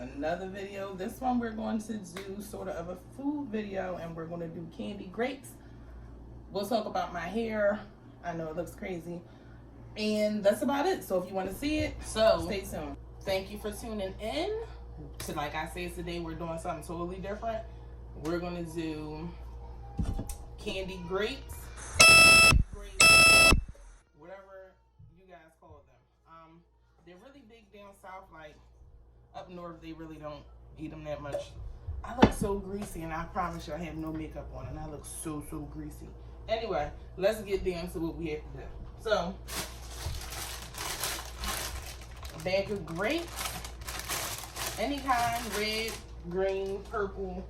another video. This one we're going to do sort of a food video, and we're going to do candy grapes. We'll talk about my hair. I know it looks crazy, and that's about it. So if you want to see it, stay tuned. Thank you for tuning in. So like I said, today we're doing something totally different. We're going to do candy grapes, whatever you guys call them. They're really big down south. Like up north, they really don't eat them that much. I look so greasy, and I promise you I have no makeup on, and I look so greasy. Anyway, let's get down to what we have to do. So, a bag of grapes, any kind, red, green, purple,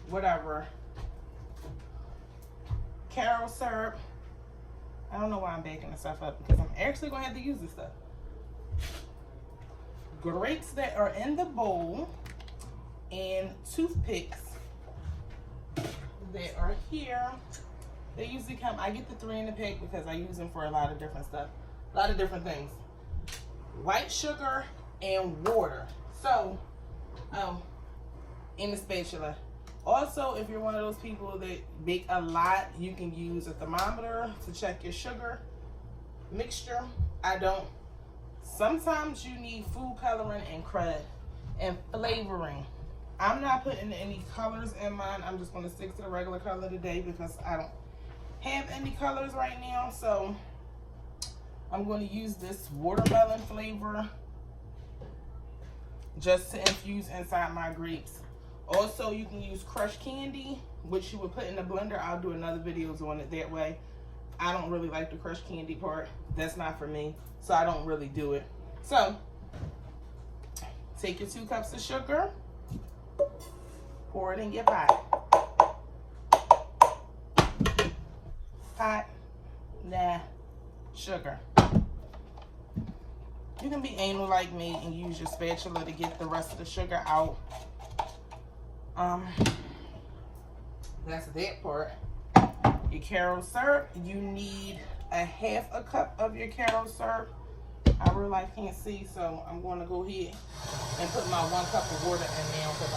whatever. Carob syrup. I don't know why I'm baking this stuff up, because I'm actually going to have to use this stuff. Grapes that are in the bowl, and toothpicks that are here. They usually come, I get the 3 in the pack because I use them for a lot of different stuff, a lot of different things. White sugar and water. So, in the spatula. Also, if you're one of those people that bake a lot, you can use a thermometer to check your sugar mixture. I don't. Sometimes you need food coloring and crud and flavoring. I'm not putting any colors in mine. I'm just going to stick to the regular color today because I don't have any colors right now. So I'm going to use this watermelon flavor just to infuse inside my grapes. Also, you can use crushed candy, which you would put in the blender. I'll do another videos on it that way. I don't really like the crushed candy part. That's not for me, so I don't really do it. So, take your 2 cups of sugar, pour it in your pot. Pot, sugar. You can be anal like me and use your spatula to get the rest of the sugar out. That's that part. Your carob syrup, you need a 1/2 cup of your carob syrup. I real life can't see, so I'm going to go ahead and put my 1 cup of water in now because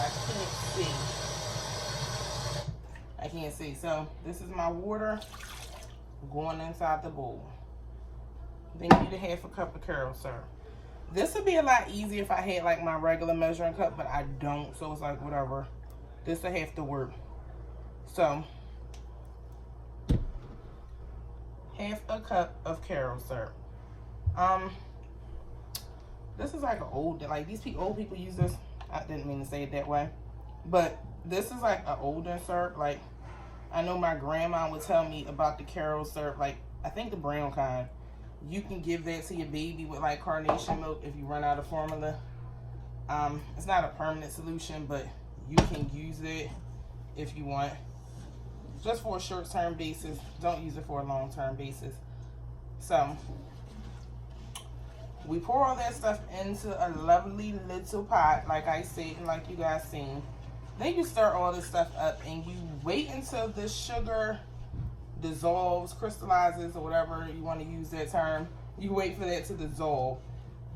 I can't see. So this is my water going inside the bowl. Then you need a 1/2 cup of carob syrup. This would be a lot easier if I had like my regular measuring cup, but I don't, so it's like whatever. This will have to work. So 1/2 cup of carob syrup. This is like an old, like these old people use this. I didn't mean to say it that way, but this is like an older syrup. Like I know my grandma would tell me about the carob syrup, like I think the brown kind. You can give that to your baby with like carnation milk if you run out of formula. It's not a permanent solution, but you can use it if you want. Just for a short-term basis. Don't use it for a long-term basis. So, we pour all that stuff into a lovely little pot, like I said, and like you guys seen. Then you stir all this stuff up, and you wait until the sugar dissolves, crystallizes, or whatever you want to use that term. You wait for that to dissolve,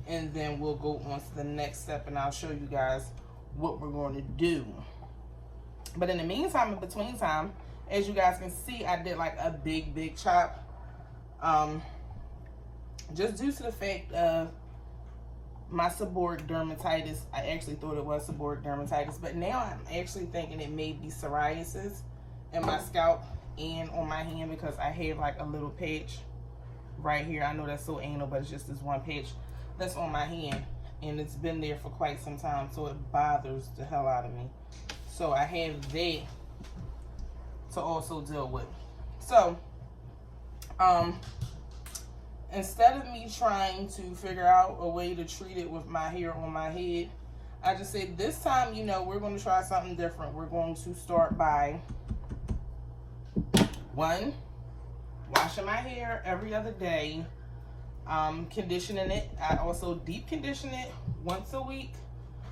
and then we'll go on to the next step, and I'll show you guys what we're going to do. But in the meantime, in between time, as you guys can see, I did like a big chop. Just due to the fact of my seborrheic dermatitis. I actually thought it was seborrheic dermatitis, but now I'm actually thinking it may be psoriasis in my scalp and on my hand because I have like a little patch right here. I know that's so anal, but it's just this one patch that's on my hand, and it's been there for quite some time, so it bothers the hell out of me. So I have that to also deal with. So instead of me trying to figure out a way to treat it with my hair on my head, I just said this time, you know, we're going to try something different. We're going to start by, 1, washing my hair every other day, conditioning it. I also deep condition it once a week.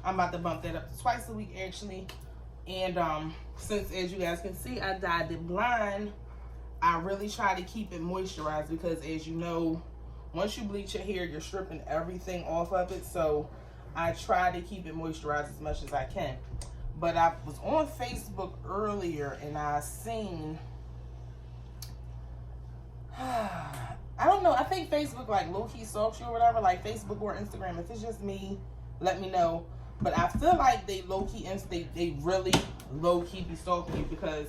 I'm about to bump that up to twice a week actually. And since, as you guys can see, I dyed it blonde, I really try to keep it moisturized because, as you know, once you bleach your hair, you're stripping everything off of it. So I try to keep it moisturized as much as I can. But I was on Facebook earlier and I seen, I don't know, I think Facebook like low-key stalks you or whatever, like Facebook or Instagram. If it's just me, let me know. But I feel like they low-key, they really low-key be stalking you, because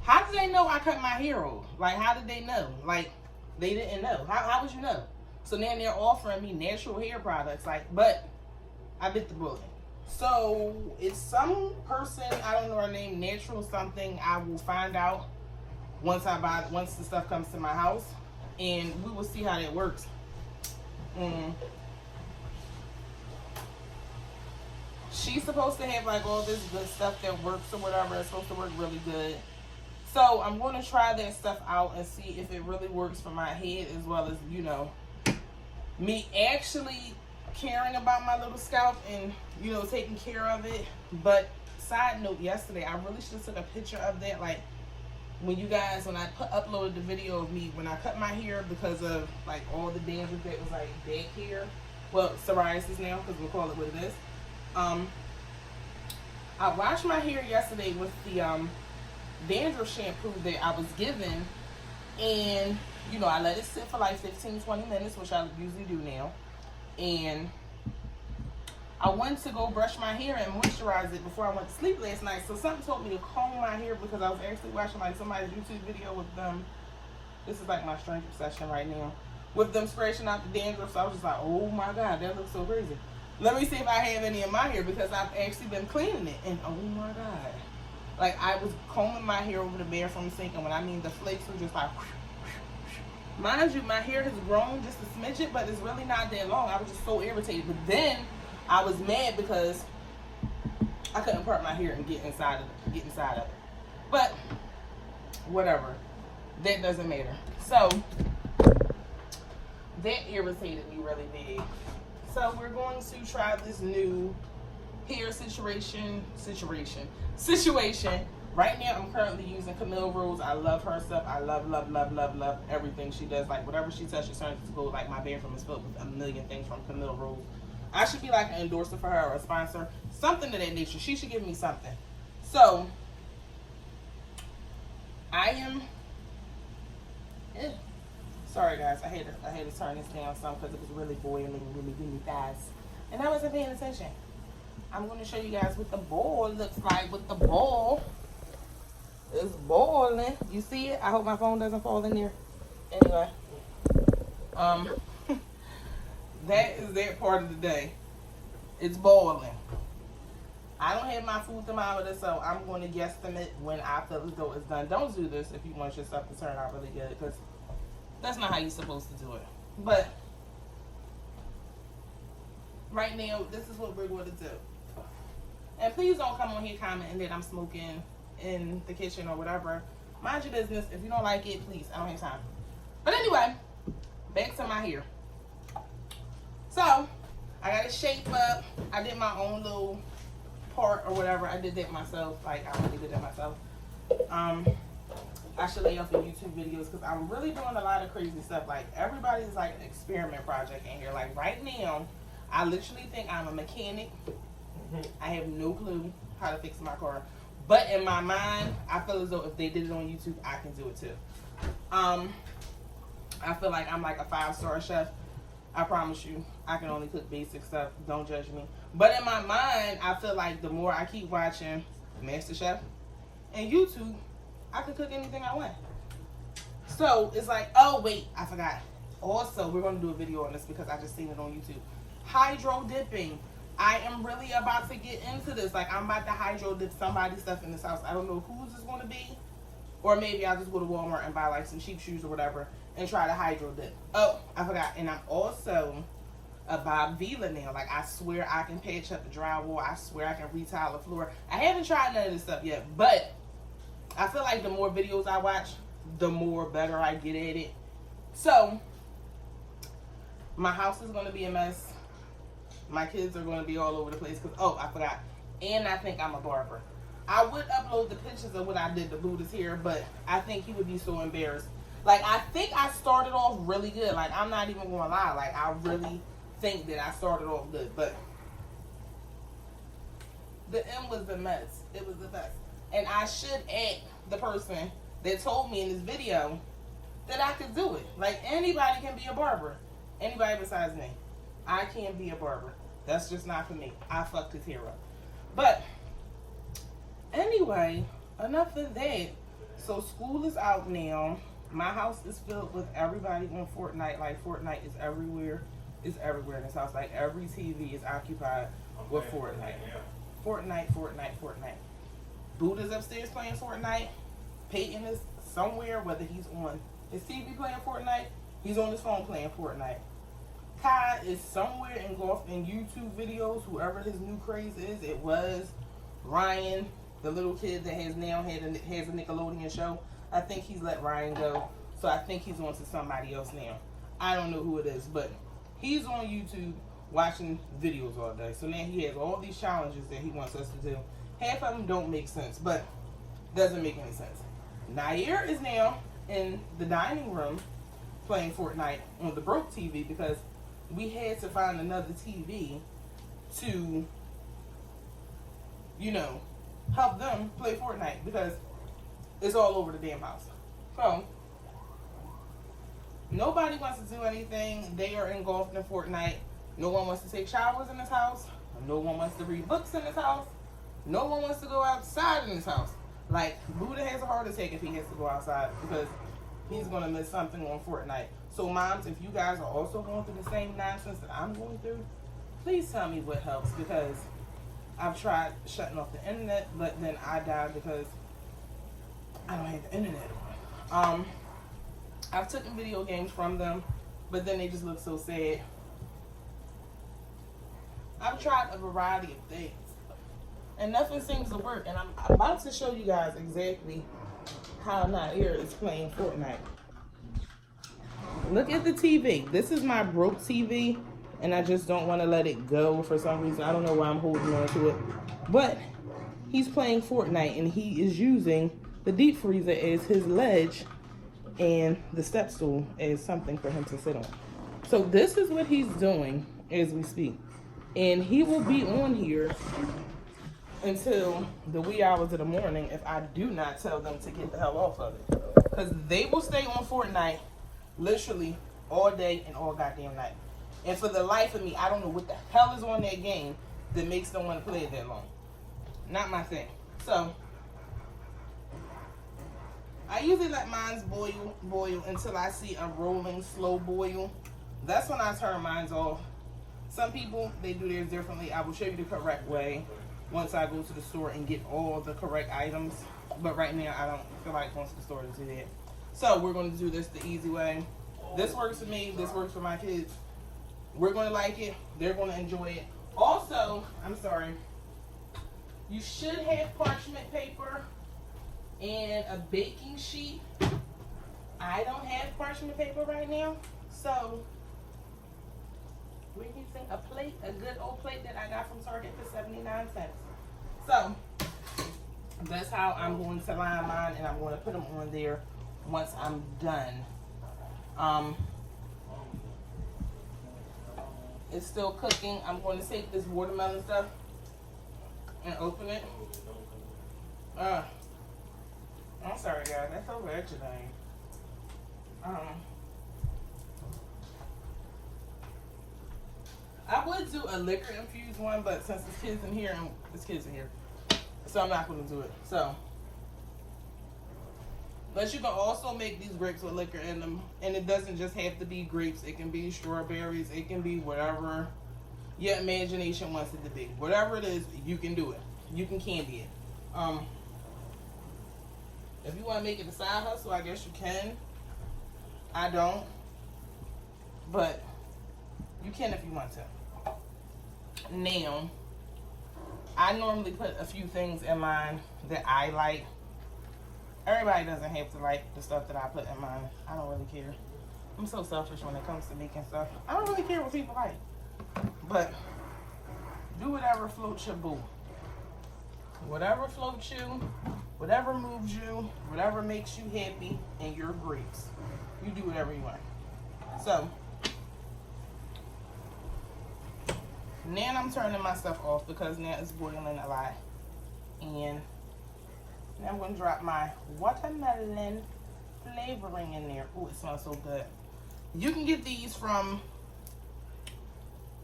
how did they know I cut my hair off? Like, how did they know? Like, they didn't know. How would you know? So then they're offering me natural hair products, like, but I bit the bullet. So it's some person, I don't know her name, natural something. I will find out once the stuff comes to my house, and we will see how that works. She's supposed to have like all this good stuff that works or whatever. It's supposed to work really good. So I'm going to try that stuff out and see if it really works for my head, as well as, you know, me actually caring about my little scalp and, you know, taking care of it. But side note, yesterday I really should have took a picture of that, like when you guys, when I uploaded the video of me when I cut my hair because of like all the dandruff that was like back here. Well, psoriasis now, because we'll call it what it is. I washed my hair yesterday with the dandruff shampoo that I was given, and you know, I let it sit for like 15-20 minutes, which I usually do now. And I went to go brush my hair and moisturize it before I went to sleep last night. So something told me to comb my hair, because I was actually watching like somebody's YouTube video with them. This is like my strength obsession right now, with them scratching out the dandruff. So I was just like, oh my God, that looks so crazy. Let me see if I have any in my hair, because I've actually been cleaning it. And oh my God. Like, I was combing my hair over the bathroom sink, and when I mean the flakes were just like, mind you, my hair has grown just a smidget, but it's really not that long. I was just so irritated. But then I was mad because I couldn't part my hair and get inside of it. But whatever, that doesn't matter. So that irritated me really big. So we're going to try this new hair situation. Right now, I'm currently using Camille Rose. I love her stuff. I love everything she does. Like, whatever she touches turns to gold. Like, my bathroom is filled with a million things from Camille Rose. I should be like an endorser for her or a sponsor. Something of that nature. She should give me something. So, I am... Sorry, guys. I had to turn this down some because it was really boiling really fast. And I wasn't paying attention. I'm going to show you guys what the bowl looks like with the bowl. It's boiling. You see it? I hope my phone doesn't fall in there. Anyway. That is that part of the day. It's boiling. I don't have my food thermometer, so I'm going to guesstimate when I feel as though it's done. Don't do this if you want your stuff to turn out really good, because that's not how you're supposed to do it. But right now, this is what we're going to do. And please don't come on here commenting that I'm smoking in the kitchen or whatever. Mind your business. If you don't like it, please. I don't have time. But anyway, back to my hair. So, I got it shaped up. I did my own little part or whatever. I did that myself. Like, I really did that myself. I should lay off the YouTube videos because I'm really doing a lot of crazy stuff. Like, everybody's like an experiment project in here. Like, right now, I literally think I'm a mechanic. I have no clue how to fix my car. But in my mind, I feel as though if they did it on YouTube, I can do it too. I feel like I'm like a 5-star chef. I promise you, I can only cook basic stuff. Don't judge me. But in my mind, I feel like the more I keep watching MasterChef and YouTube, I can cook anything I want. So it's like, oh wait, I forgot. Also, we're going to do a video on this because I just seen it on YouTube. Hydro dipping. I am really about to get into this. Like, I'm about to hydro dip somebody's stuff in this house. I don't know whose it's going to be. Or maybe I'll just go to Walmart and buy like some cheap shoes or whatever and try to hydro dip. Oh, I forgot. And I'm also a Bob Vila now. Like, I swear I can patch up the drywall. I swear I can retile the floor. I haven't tried none of this stuff yet. But I feel like the more videos I watch, the more better I get at it. So, my house is going to be a mess. My kids are going to be all over the place because, oh, I forgot. And I think I'm a barber. I would upload the pictures of what I did to Buddha's hair, but I think he would be so embarrassed. Like, I think I started off really good. Like, I'm not even going to lie. Like, I really think that I started off good, but the end was the mess. It was the mess. And I should ask the person that told me in this video that I could do it. Like, anybody can be a barber. Anybody besides me. I can't be a barber. That's just not for me. I fucked his hair up. But anyway, enough of that. So school is out now. My house is filled with everybody on Fortnite. Like, Fortnite is everywhere. It's everywhere in this house. Like, every TV is occupied with Fortnite. Fortnite. Buddha's upstairs playing Fortnite. Peyton is somewhere, whether he's on his TV playing Fortnite, he's on his phone playing Fortnite. Kai is somewhere engulfed in YouTube videos, whoever his new craze is. It was Ryan, the little kid that has a Nickelodeon show. I think he's let Ryan go, so I think he's on to somebody else now. I don't know who it is, but he's on YouTube watching videos all day. So now he has all these challenges that he wants us to do. Half of them don't make sense, but doesn't make any sense. Nair is now in the dining room playing Fortnite on the broke TV because we had to find another TV to, you know, help them play Fortnite because it's all over the damn house. So nobody wants to do anything. They are engulfed in Fortnite. No one wants to take showers in this house. No one wants to read books in this house. No one wants to go outside in this house. Like, Buddha has a heart attack if he has to go outside because he's going to miss something on Fortnite. So, moms, if you guys are also going through the same nonsense that I'm going through, please tell me what helps because I've tried shutting off the internet, but then I died because I don't have the internet on. I've taken video games from them, but then they just look so sad. I've tried a variety of things, and nothing seems to work. And I'm about to show you guys exactly how Nair is playing Fortnite. Look at the TV. This is my broke TV, and I just don't want to let it go for some reason. I don't know why I'm holding on to it. But he's playing Fortnite, and he is using the deep freezer as his ledge and the step stool as something for him to sit on. So this is what he's doing as we speak. And he will be on here until the wee hours of the morning if I do not tell them to get the hell off of it. Because they will stay on Fortnite literally all day and all goddamn night. And for the life of me, I don't know what the hell is on that game that makes them want to play it that long. Not my thing. So I usually let mine boil until I see a rolling slow boil. That's when I turn mine off. Some people, they do theirs differently. I will show you the correct way once I go to the store and get all the correct items. But right now, I don't feel like going to the store to do that. So we're going to do this the easy way. This works for me. This works for my kids. We're going to like it. They're going to enjoy it. Also, I'm sorry, you should have parchment paper and a baking sheet. I don't have parchment paper right now. So we're using a plate, a good old plate that I got from Target for 79 cents. So that's how I'm going to line mine, and I'm going to put them on there once I'm done. It's still cooking. I'm going to take this watermelon stuff and open it. I'm sorry, guys. That's over extra thing. I would do a liquor infused one, but since there's kids in here, so I'm not going to do it. So, but you can also make these grapes with liquor in them, and it doesn't just have to be grapes. It can be strawberries. It can be whatever your imagination wants it to be. Whatever it is, you can do it. You can candy it. If you want to make it a side hustle, I guess you can. I don't, but you can if you want to. Now, I normally put a few things in mine that I like. Everybody doesn't have to like the stuff that I put in mine. I don't really care. I'm so selfish when it comes to making stuff. I don't really care what people like. But do whatever floats your boo. Whatever floats you, whatever moves you, whatever makes you happy and your grapes. You do whatever you want. So, Now I'm turning my stuff off because now it's boiling a lot. And now I'm going to drop my watermelon flavoring in there. Oh, it smells so good. You can get these from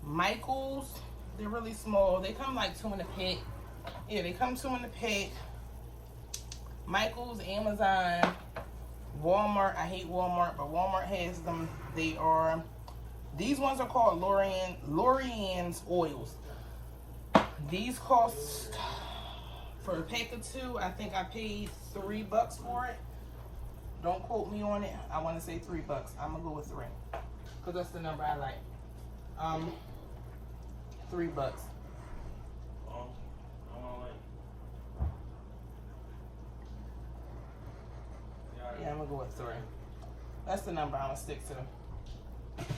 Michael's. They're really small. They come like 2 in a pack. Yeah, they come 2 in a pack. Michael's, Amazon, Walmart. I hate Walmart, but Walmart has them. These ones are called Lorian's oils. These cost, for a pack of 2, I think I paid $3 for it. Don't quote me on it. I want to say $3. I'm gonna go with 3 because that's the number I like. $3. Yeah, I'm gonna go with 3. That's the number I'm gonna stick to.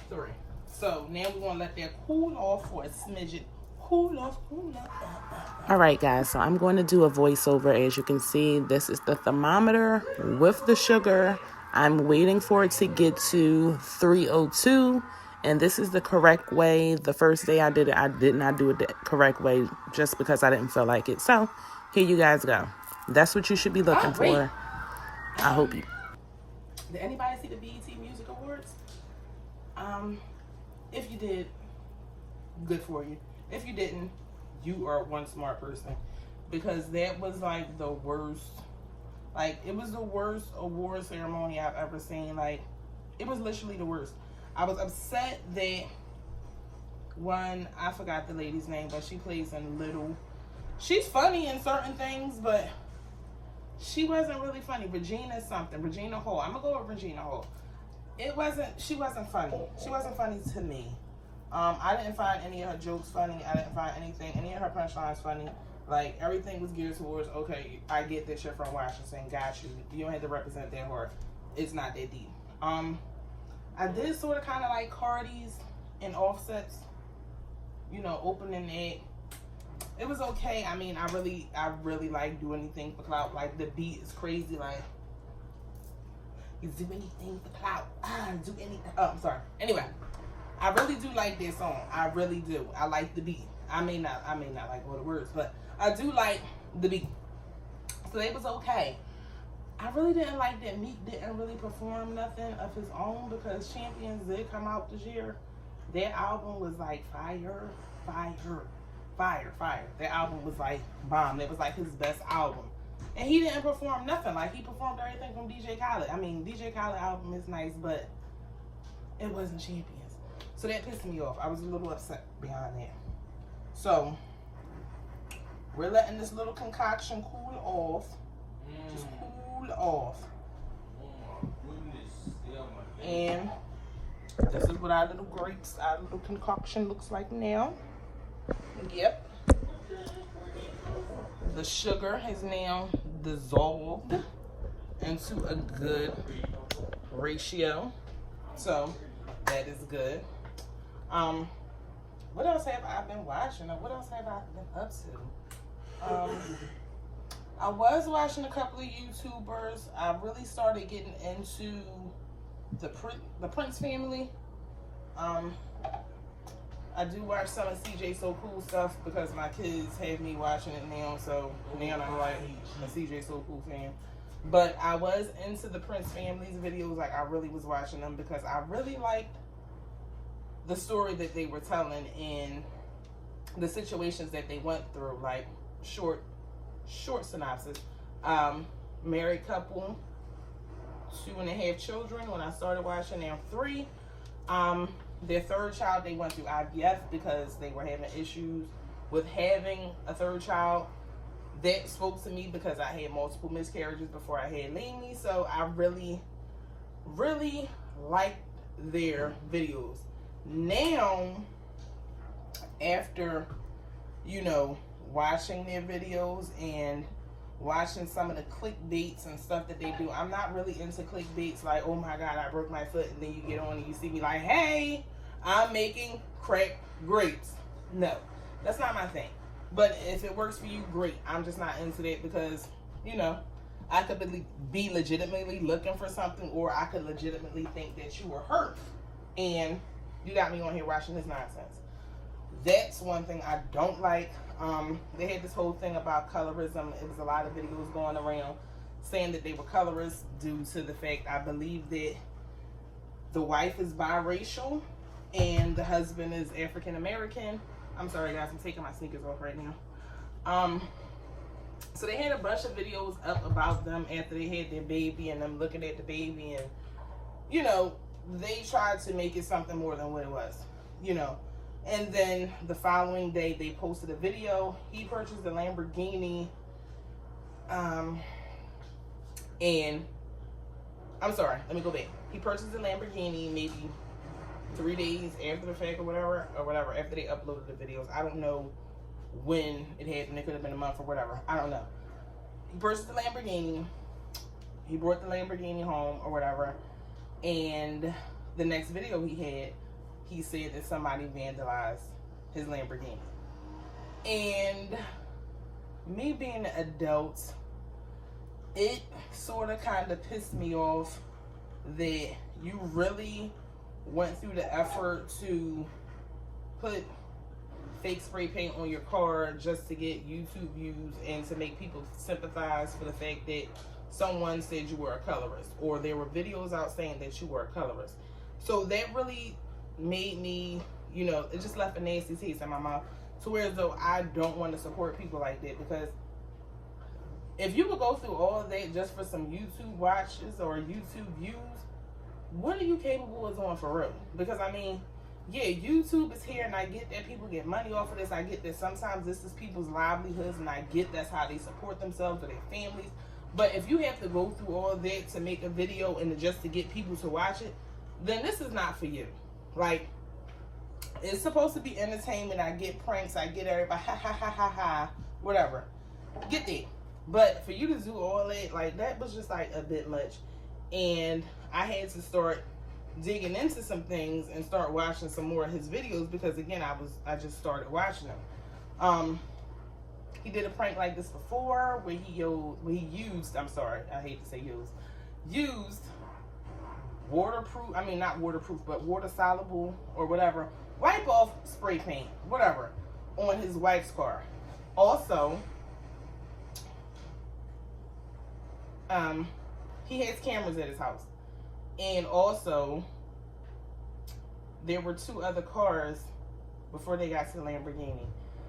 3. So now we're gonna let that cool off for a smidget. Cool off. All right, guys, so I'm going to do a voiceover. As you can see, this is the thermometer with the sugar. I'm waiting for it to get to 302, and this is the correct way. The first day I did it, I did not do it the correct way just because I didn't feel like it. So here you guys go. That's what you should be looking for. I hope you. Did anybody see the BET Music Awards? If you did, good for you. If you didn't, you are one smart person, because that was like the worst. Like, it was the worst award ceremony I've ever seen. Like, it was literally the worst. I was upset that I forgot the lady's name, but she plays in Little. She's funny in certain things, but she wasn't really funny. Regina Hall. I'm gonna go with Regina Hall. She wasn't funny. She wasn't funny to me. I didn't find any of her jokes funny. I didn't find any of her punchlines funny. Like, everything was geared towards, okay, I get that you're from Washington, got you. You don't have to represent that hard. It's not that deep. I did sort of kind of like Cardi's and Offset's, opening it. It was okay. I mean, I really like Do Anything for Clout. Like, the beat is crazy. Like, you do anything for clout. Do anything. Oh, I'm sorry. Anyway, I really do like this song. I really do. I like the beat. I may not like all the words, but I do like the beat. So it was okay. I really didn't like that Meek didn't really perform nothing of his own, because Champions did come out this year. That album was like fire. That album was like bomb. It was like his best album. And he didn't perform nothing. Like, he performed everything from DJ Khaled. I mean, DJ Khaled album is nice, but it wasn't Champions. So that pissed me off. I was a little upset behind that. So we're letting this little concoction cool off. Just cool off. And this is what our little concoction looks like now. Yep. The sugar has now dissolved into a good ratio. So that is good. What else have I been watching? Or what else have I been up to? I was watching a couple of YouTubers. I really started getting into the Prince family. I do watch some of CJ So Cool stuff because my kids have me watching it now, so now I'm like a CJ So Cool fan. But I was into the Prince family's videos. Like, I really was watching them because I really liked the story that they were telling and the situations that they went through. Like, short synopsis. Married couple, 2.5 children. When I started watching, now 3. Their third child, they went through IVF because they were having issues with having a third child. That spoke to me because I had multiple miscarriages before I had Lainey. So I really, really liked their videos. Now, after, watching their videos and watching some of the clickbaits and stuff that they do, I'm not really into clickbaits like, oh my God, I broke my foot, and then you get on and you see me like, hey, I'm making cracked grapes. No, that's not my thing. But if it works for you, great. I'm just not into that because, I could be legitimately looking for something, or I could legitimately think that you were hurt and you got me on here watching this nonsense. That's one thing I don't like. They had this whole thing about colorism. It was a lot of videos going around saying that they were colorists due to the fact, I believe, that the wife is biracial and the husband is African American. I'm sorry guys, I'm taking my sneakers off right now. So they had a bunch of videos up about them after they had their baby and them looking at the baby, and you know, they tried to make it something more than what it was, you know. And then the following day they posted a video. He purchased a Lamborghini, and I'm sorry, let me go back. He purchased a Lamborghini maybe 3 days after the fact or whatever, after they uploaded the videos. I don't know when it happened. It could have been a month or whatever. I don't know. He purchased the Lamborghini. He brought the Lamborghini home or whatever. And the next video he had, he said that somebody vandalized his Lamborghini. And me being an adult, it sort of kind of pissed me off that you really went through the effort to put fake spray paint on your car just to get YouTube views and to make people sympathize for the fact that someone said you were a colorist, or there were videos out saying that you were a colorist. So that really made me, you know, it just left a nasty taste in my mouth, to where as though I don't want to support people like that. Because if you would go through all of that just for some YouTube watches or YouTube views, what are you capable of doing for real? Because I mean, yeah, YouTube is here, and I get that people get money off of this. I get that sometimes this is people's livelihoods, and I get that's how they support themselves or their families. But if you have to go through all that to make a video and just to get people to watch it, then this is not for you. Like, it's supposed to be entertainment. I get pranks. I get everybody, ha, ha, ha, ha, ha, whatever. Get that. But for you to do all that, like, that was just, like, a bit much. And I had to start digging into some things and start watching some more of his videos, because again, I just started watching them. He did a prank like this before where he used, I'm sorry, I hate to say used waterproof, I mean not waterproof, but water soluble or whatever, wipe off spray paint, whatever, on his wife's car. Also, he has cameras at his house. And also, there were 2 other cars before they got to the Lamborghini.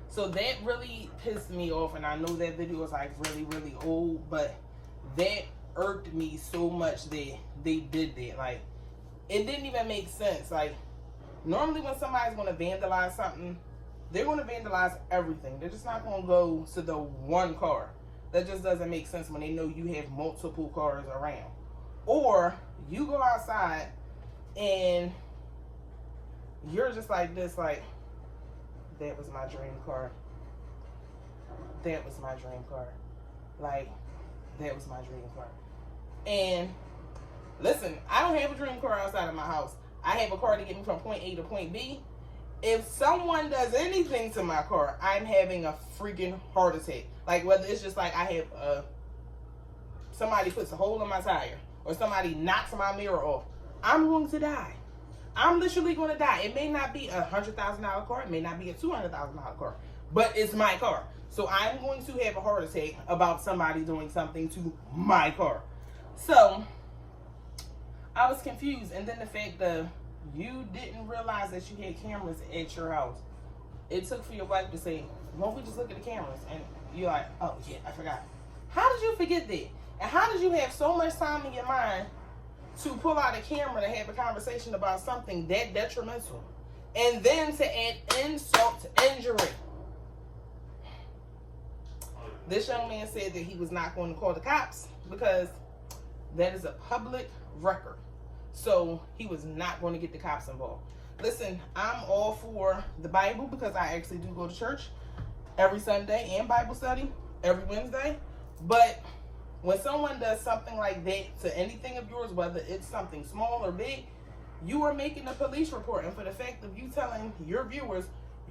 So that really pissed me off, and I know that video is like really, really old, but that irked me so much that they did that. Like, it didn't even make sense. Like, normally when somebody's going to vandalize something, they're going to vandalize everything. They're just not going to go to the one car. That just doesn't make sense when they know you have multiple cars around. Or you go outside and you're just like this, like, that was my dream car. That was my dream car. Like, that was my dream car. And listen, I don't have a dream car outside of my house. I have a car to get me from point A to point B. If someone does anything to my car, I'm having a freaking heart attack. Like, whether it's just like I have somebody puts a hole in my tire, or somebody knocks my mirror off, I'm going to die. I'm literally going to die. It may not be a $100,000 car. It may not be a $200,000 car. But it's my car. So I'm going to have a heart attack about somebody doing something to my car. So I was confused. And then the fact that you didn't realize that you had cameras at your house. It took for your wife to say, why don't we just look at the cameras? And you're like, oh, yeah, I forgot. How did you forget that? And how did you have so much time in your mind to pull out a camera to have a conversation about something that detrimental, and then to add insult to injury? This young man said that he was not going to call the cops because that is a public record. So he was not going to get the cops involved. Listen, I'm all for the Bible, because I actually do go to church every Sunday and Bible study every Wednesday. But when someone does something like that to anything of yours, whether it's something small or big, you are making a police report. And for the fact of you telling your viewers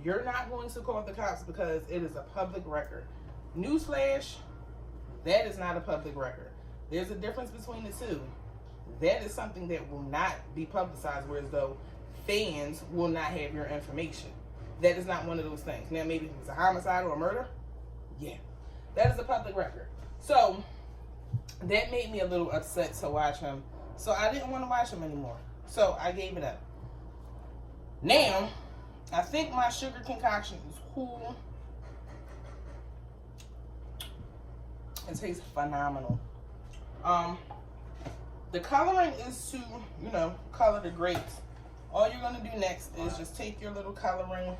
you're not going to call the cops because it is a public record. Newsflash, that is not a public record. There's a difference between the two. That is something that will not be publicized, whereas though fans will not have your information. That is not one of those things. Now, maybe if it's a homicide or a murder, yeah, that is a public record. So that made me a little upset to watch him. So I didn't want to watch him anymore. So I gave it up. Now, I think my sugar concoction is cool. It tastes phenomenal. The coloring is to, you know, color the grapes. All you're going to do next is just take your little coloring.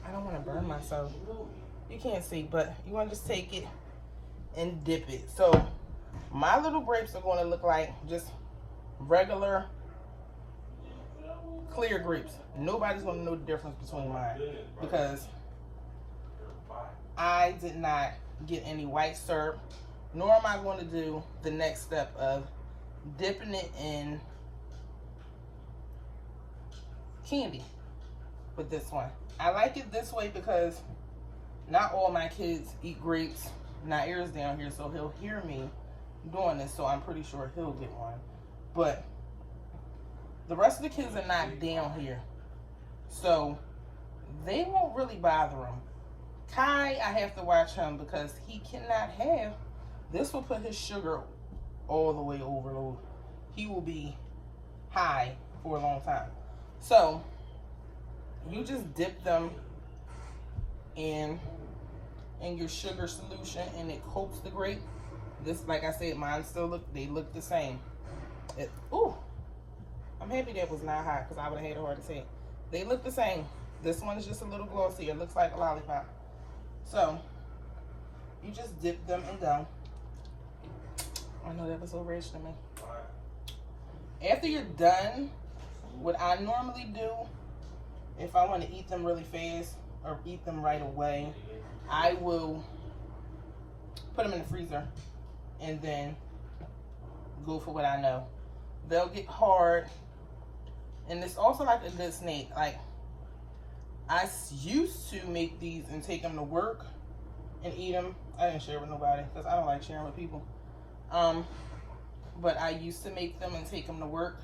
I don't want to burn myself. You can't see, but you want to just take it and dip it. So my little grapes are going to look like just regular clear grapes. Nobody's going to know the difference between mine because I did not get any white syrup, nor am I going to do the next step of dipping it in candy with this one. I like it this way because not all my kids eat grapes. Nair's down here, so he'll hear me doing this, so I'm pretty sure he'll get one. But the rest of the kids are not down here, so they won't really bother him. Kai, I have to watch him because he cannot have, this will put his sugar all the way overload. He will be high for a long time. So you just dip them in your sugar solution and it coats the grape. This, like I said, mine still look the same. Ooh, I'm happy that was not hot because I would have had a heart attack. They look the same. This one is just a little glossier. It looks like a lollipop. So you just dip them and go. I know that was so rich to me. After you're done, what I normally do, if I want to eat them really fast or eat them right away, I will put them in the freezer and then go for what I know. They'll get hard, and it's also like a good snack. Like, I used to make these and take them to work and eat them. I didn't share with nobody because I don't like sharing with people. But I used to make them and take them to work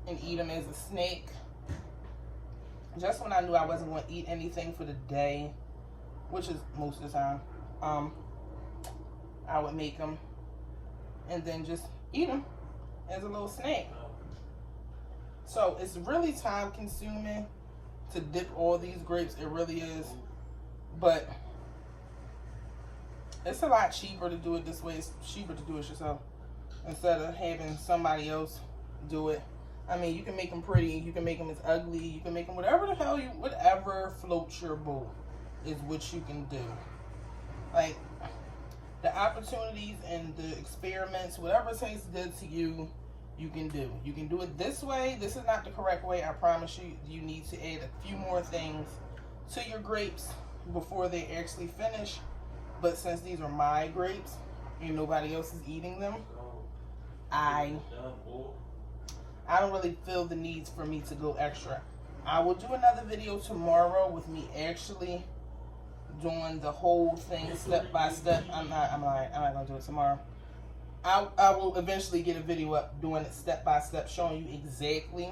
and eat them as a snack. Just when I knew I wasn't going to eat anything for the day, which is most of the time, I would make them and then just eat them as a little snack. So it's really time consuming to dip all these grapes. It really is. But it's a lot cheaper to do it this way. It's cheaper to do it yourself instead of having somebody else do it. I mean, you can make them pretty, you can make them as ugly, you can make them whatever the hell whatever floats your boat is what you can do. Like, the opportunities and the experiments, whatever tastes good to you, you can do. You can do it this way. This is not the correct way, I promise you. You need to add a few more things to your grapes before they actually finish. But since these are my grapes and nobody else is eating them, I don't really feel the need for me to go extra. I will do another video tomorrow with me actually doing the whole thing step by step. I'm not gonna do it tomorrow. I will eventually get a video up doing it step by step, showing you exactly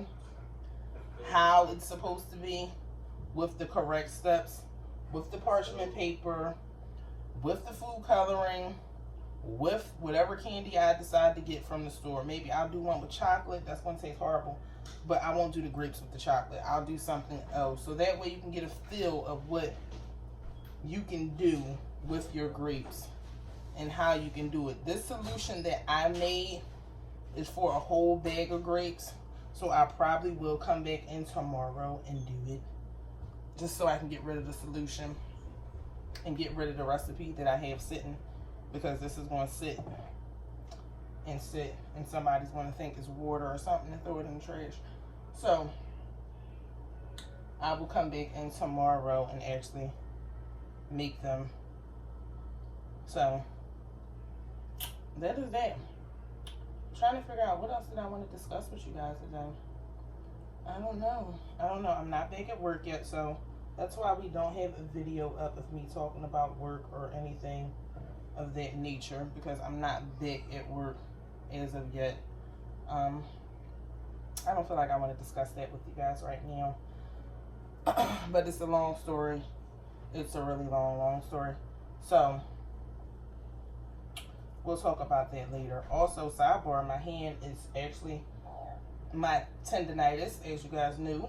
how it's supposed to be with the correct steps, with the parchment paper, with the food coloring, with whatever candy I decide to get from the store. Maybe I'll do one with chocolate. That's going to taste horrible. But I won't do the grapes with the chocolate. I'll do something else. So that way you can get a feel of what you can do with your grapes and how you can do it. This solution that I made is for a whole bag of grapes. So I probably will come back in tomorrow and do it. Just so I can get rid of the solution and get rid of the recipe that I have sitting. Because this is going to sit, and somebody's going to think it's water or something and throw it in the trash. So I will come back in tomorrow and actually make them. So that is that. I'm trying to figure out what else did I want to discuss with you guys today. I don't know. I'm not back at work yet, so that's why we don't have a video up of me talking about work or anything of that nature, because I'm not back at work as of yet. I don't feel like I want to discuss that with you guys right now. But it's a long story. It's a really long story. So we'll talk about that later. Also, sidebar, my hand is actually, my tendonitis, as you guys knew,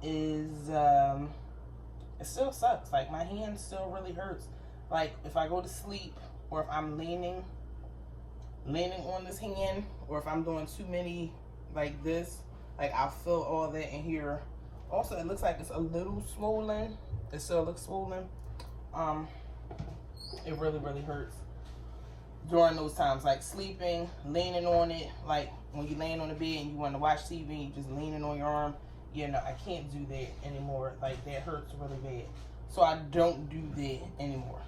is, it still sucks. Like, my hand still really hurts. Like, if I go to sleep, or if I'm leaning on this hand, or if I'm doing too many, like this, like, I'll feel all that in here. Also, it looks like it's a little swollen. It still looks swollen. It really, really hurts during those times, like sleeping, leaning on it, like when you're laying on the bed and you want to watch TV and you just leaning on your arm. You know, I can't do that anymore. Like, that hurts really bad. So I don't do that anymore.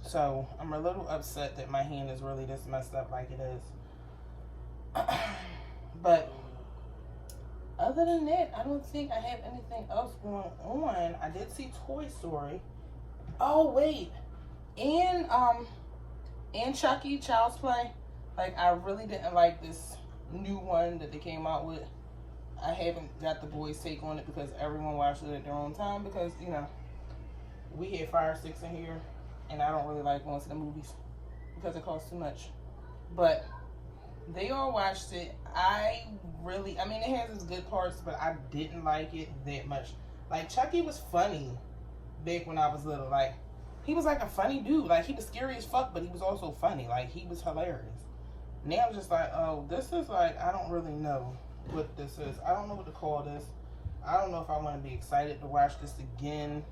So I'm a little upset that my hand is really this messed up like it is. But other than that, I don't think I have anything else going on. I did see Toy Story. Oh wait, and Chucky, Child's Play. Like, I really didn't like this new one that they came out with. I haven't got the boys' take on it because everyone watched it at their own time, because, you know, we had Fire Sticks in here, and I don't really like going to the movies because it costs too much. But they all watched it. I mean, it has its good parts, but I didn't like it that much. Like, Chucky was funny back when I was little. Like, he was like a funny dude. Like, he was scary as fuck, but he was also funny. Like, he was hilarious. Now I'm just like, oh, this is like, I don't really know what this is. I don't know what to call this. I don't know if I want to be excited to watch this again,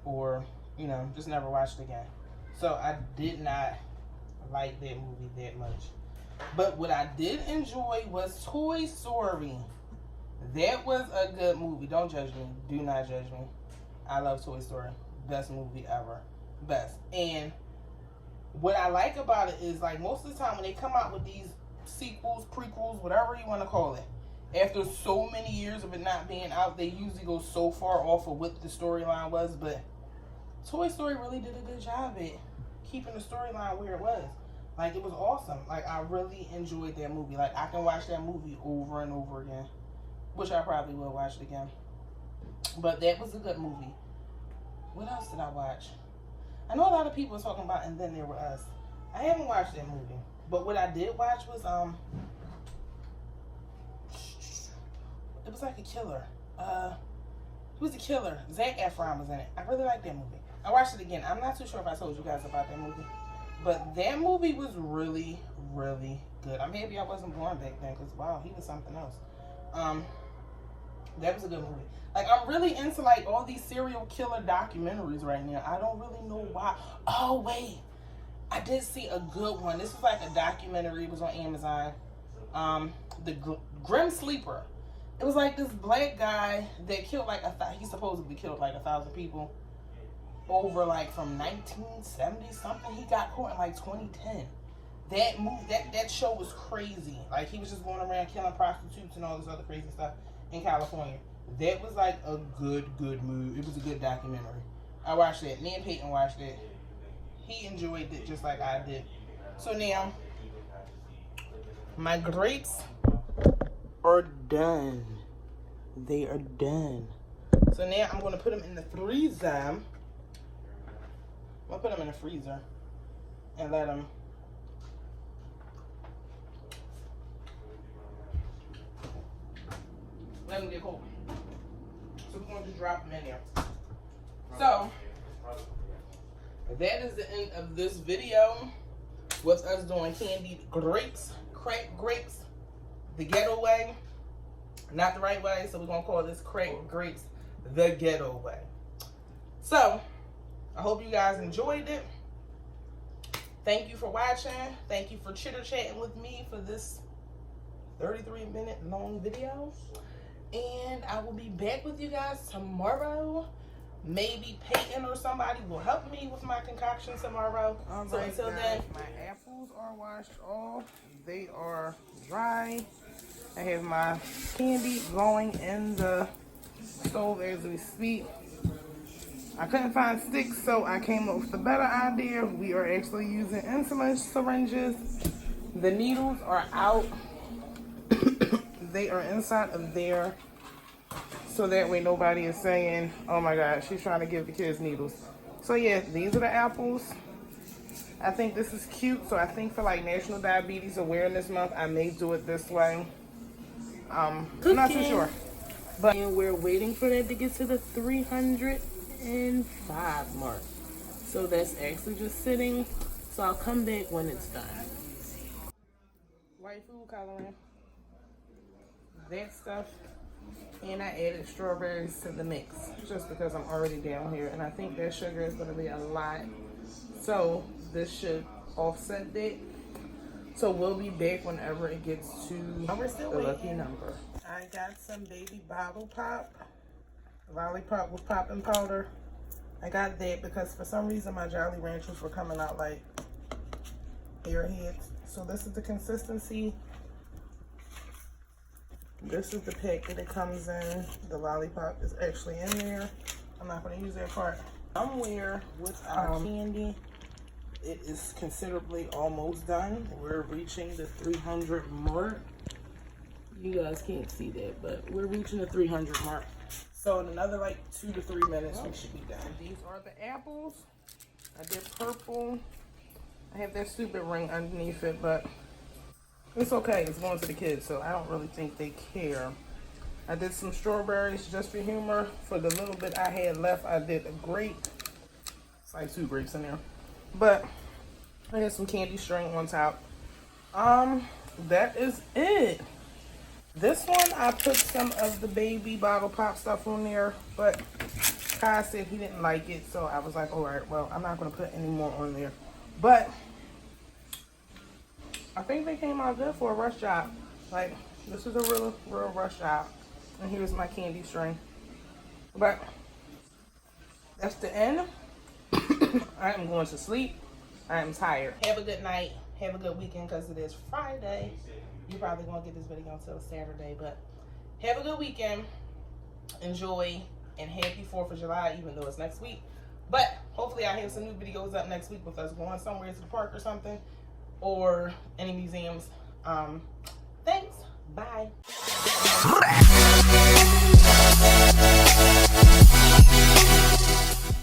or, you know, just never watch it again. So I did not like that movie that much. But what I did enjoy was Toy Story. That was a good movie. Don't judge me. Do not judge me. I love Toy Story. Best movie ever. Best. And what I like about it is, like, most of the time when they come out with these sequels, prequels, whatever you want to call it, after so many years of it not being out, they usually go so far off of what the storyline was. But Toy Story really did a good job at keeping the storyline where it was. Like, it was awesome. Like, I really enjoyed that movie. Like, I can watch that movie over and over again, which I probably will watch it again. But that was a good movie. What else did I watch? I know a lot of people are talking about And Then There Were Us. I haven't watched that movie. But what I did watch was, it was like a killer. It was a killer. Zac Efron was in it. I really liked that movie. I watched it again. I'm not too sure if I told you guys about that movie. But that movie was really, really good. I'm happy I wasn't born back then, because, wow, he was something else. That was a good movie. Like, I'm really into, like, all these serial killer documentaries right now. I don't really know why. Oh, wait. I did see a good one. This was like a documentary. It was on Amazon. The Grim Sleeper. It was like this black guy that killed like he supposedly killed like 1,000 people over like from 1970 something. He got caught in like 2010. That show was crazy. Like, he was just going around killing prostitutes and all this other crazy stuff in California. That was like a good movie. It was a good documentary. I watched that. Me and Peyton watched it. He enjoyed it just like I did. So now, my grapes are done. They are done. So now I'm going to put them in the freezer. I'm going to put them in the freezer and let them get cold. So we're going to drop them in there. So that is the end of this video with us doing candied grapes, cracked grapes, the ghetto way. Not the right way, so we're going to call this cracked grapes the ghetto way. So, I hope you guys enjoyed it. Thank you for watching. Thank you for chitter-chatting with me for this 33-minute long video. And I will be back with you guys tomorrow. Maybe Peyton or somebody will help me with my concoction tomorrow. So until then, my apples are washed off. They are dry. I have my candy going in the stove as we speak. I couldn't find sticks, so I came up with a better idea. We are actually using insulin syringes. The needles are out. They are inside of there, so that way nobody is saying, oh my God, she's trying to give the kids needles. So yeah, these are the apples. I think this is cute, so I think for like National Diabetes Awareness Month, I may do it this way. I'm not too sure. But and we're waiting for that to get to the 305 mark. So that's actually just sitting. So I'll come back when it's done. White food coloring. That stuff. And I added strawberries to the mix. Just because I'm already down here. And I think that sugar is going to be a lot. So this should offset that. So we'll be back whenever it gets to the lucky number. I got some baby bottle pop. Lollipop with popping powder. I got that because for some reason my Jolly Ranchers were coming out like airheads. So this is the consistency. This is the pack that it comes in. The lollipop is actually in there. I'm not going to use that part. Somewhere with our candy, it is considerably almost done. We're reaching the 300 mark. You guys can't see that, but we're reaching the 300 mark. So in another like 2 to 3 minutes, we should be done. These are the apples. I did purple. I have that stupid ring underneath it, but it's okay. It's going to the kids, so I don't really think they care. I did some strawberries just for humor. For the little bit I had left, I did a grape. It's like 2 grapes in there. But I had some candy string on top. That is it. This one, I put some of the baby bottle pop stuff on there, but Kai said he didn't like it, so I was like, all right, well, I'm not going to put any more on there. But I think they came out good for a rush job. Like, this is a real rush job. And here's my candy string. But that's the end. I am going to sleep. I am tired. Have a good night. Have a good weekend because it is Friday. You probably won't get this video until Saturday, but have a good weekend. Enjoy and happy 4th of July, even though it's next week. But hopefully I have some new videos up next week with us going somewhere to the park or something, or any museums. Thanks. Bye.